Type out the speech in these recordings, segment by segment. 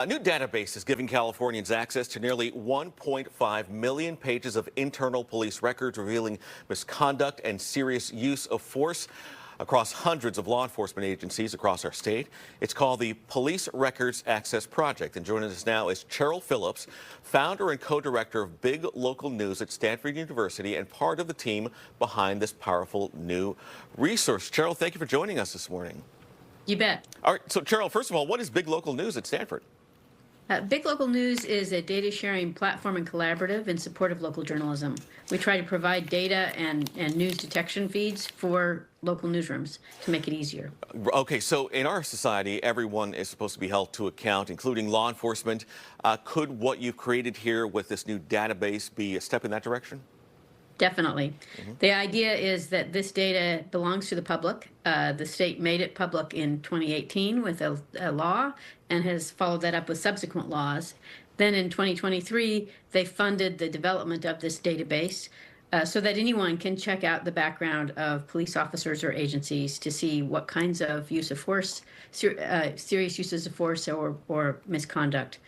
A new database is giving Californians access to nearly 1.5 million pages of internal police records revealing misconduct and serious use of force across hundreds of law enforcement agencies across our state. It's called the Police Records Access Project. And joining us now is Cheryl Phillips, founder and co-director of Big Local News at Stanford University and part of the team behind this powerful new resource. Cheryl, thank you for joining us this morning. You bet. All right, so Cheryl, first of all, what is Big Local News at Stanford? Big Local News is a data sharing platform and collaborative in support of local journalism. We try to provide data and news detection feeds for local newsrooms to make it easier. Okay, so in our society, everyone is supposed to be held to account, including law enforcement. Could what you've created here with this new database be a step in that direction? Definitely. The idea is that this data belongs to the public. The state made it public in 2018 with a law and has followed that up with subsequent laws. Then in 2023, they funded the development of this database so that anyone can check out the background of police officers or agencies to see what kinds of use of force, serious uses of force or misconduct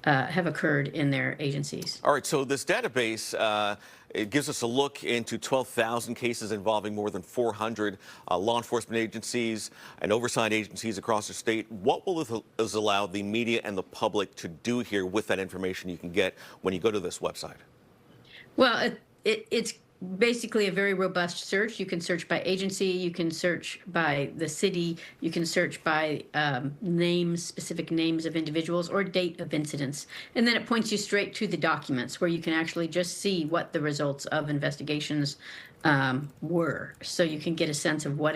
have occurred in their agencies. All right, so this database, it gives us a look into 12,000 cases involving more than 400 law enforcement agencies and oversight agencies across the state. What will this allow the media and the public to do here with that information you can get when you go to this website? Well, it's basically a very robust search. You can search by agency, you can search by the city, you can search by names, specific names of individuals or date of incidents. And then it points you straight to the documents where you can actually just see what the results of investigations were. So you can get a sense of what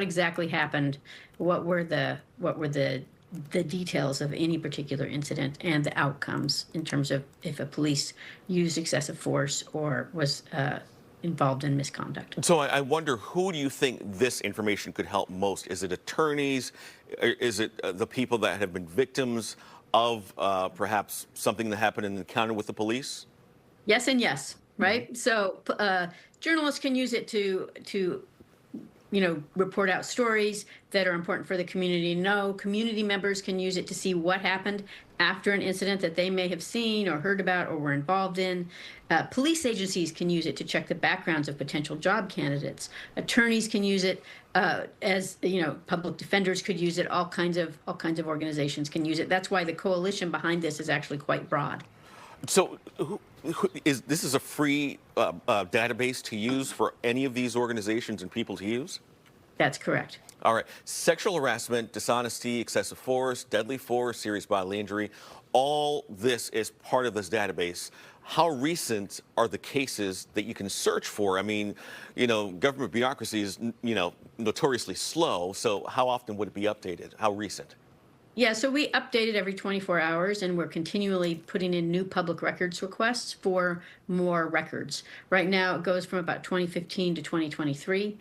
exactly happened, what were the details of any particular incident and the outcomes in terms of if a police used excessive force or was involved in misconduct. So I wonder, who do you think this information could help most? Is it attorneys? Is it the people that have been victims of perhaps something that happened in an encounter with the police? Yes and yes, right? So journalists can use it to report out stories that are important for the community to know. Community members can use it to see what happened after an incident that they may have seen or heard about or were involved in. Police agencies can use it to check the backgrounds of potential job candidates. Attorneys can use it as public defenders could use it. All kinds of organizations can use it. That's why the coalition behind this is actually quite broad. So this is a free database to use for any of these organizations and people to use? That's correct. All right. Sexual harassment, dishonesty, excessive force, deadly force, serious bodily injury, all this is part of this database. How recent are the cases that you can search for? I mean, government bureaucracy is, notoriously slow. So how often would it be updated? How recent? Yeah, so we update it every 24 hours, and we're continually putting in new public records requests for more records. Right now, it goes from about 2015 to 2023.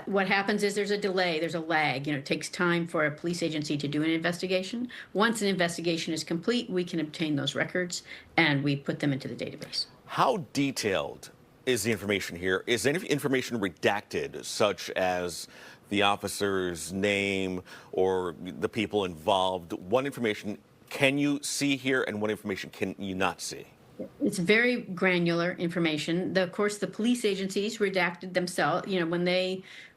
What happens is there's a delay, there's a lag. It takes time for a police agency to do an investigation. Once an investigation is complete, we can obtain those records, and we put them into the database. How detailed is the information here? Is any information redacted, such as the officer's name or the people involved? What information can you see here and what information can you not see? It's very granular information. Of course, the police agencies redacted themselves.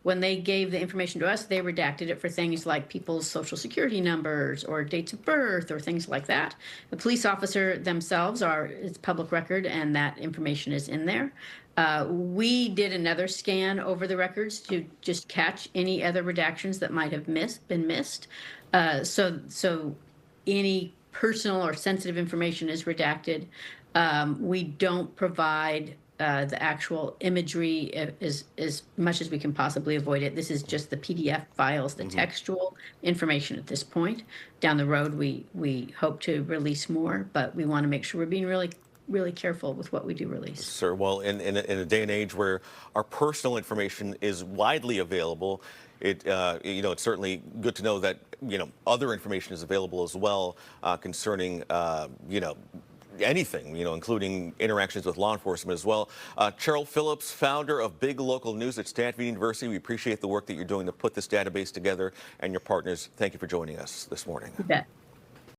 When they gave the information to us, they redacted it for things like people's social security numbers or dates of birth or things like that. The police officer themselves it's public record, and that information is in there. We did another scan over the records to just catch any other redactions that might have been missed. So any personal or sensitive information is redacted. We don't provide the actual imagery as much as we can possibly avoid it. This is just the PDF files, the textual information at this point. Down the road, we hope to release more, but we want to make sure we're being really careful with what we do release. Sir, well, in a day and age where our personal information is widely available, it's certainly good to know that other information is available as well concerning anything, including interactions with law enforcement as well. Cheryl Phillips, founder of Big Local News at Stanford University. We appreciate the work that you're doing to put this database together, and your partners. Thank you for joining us this morning. You bet.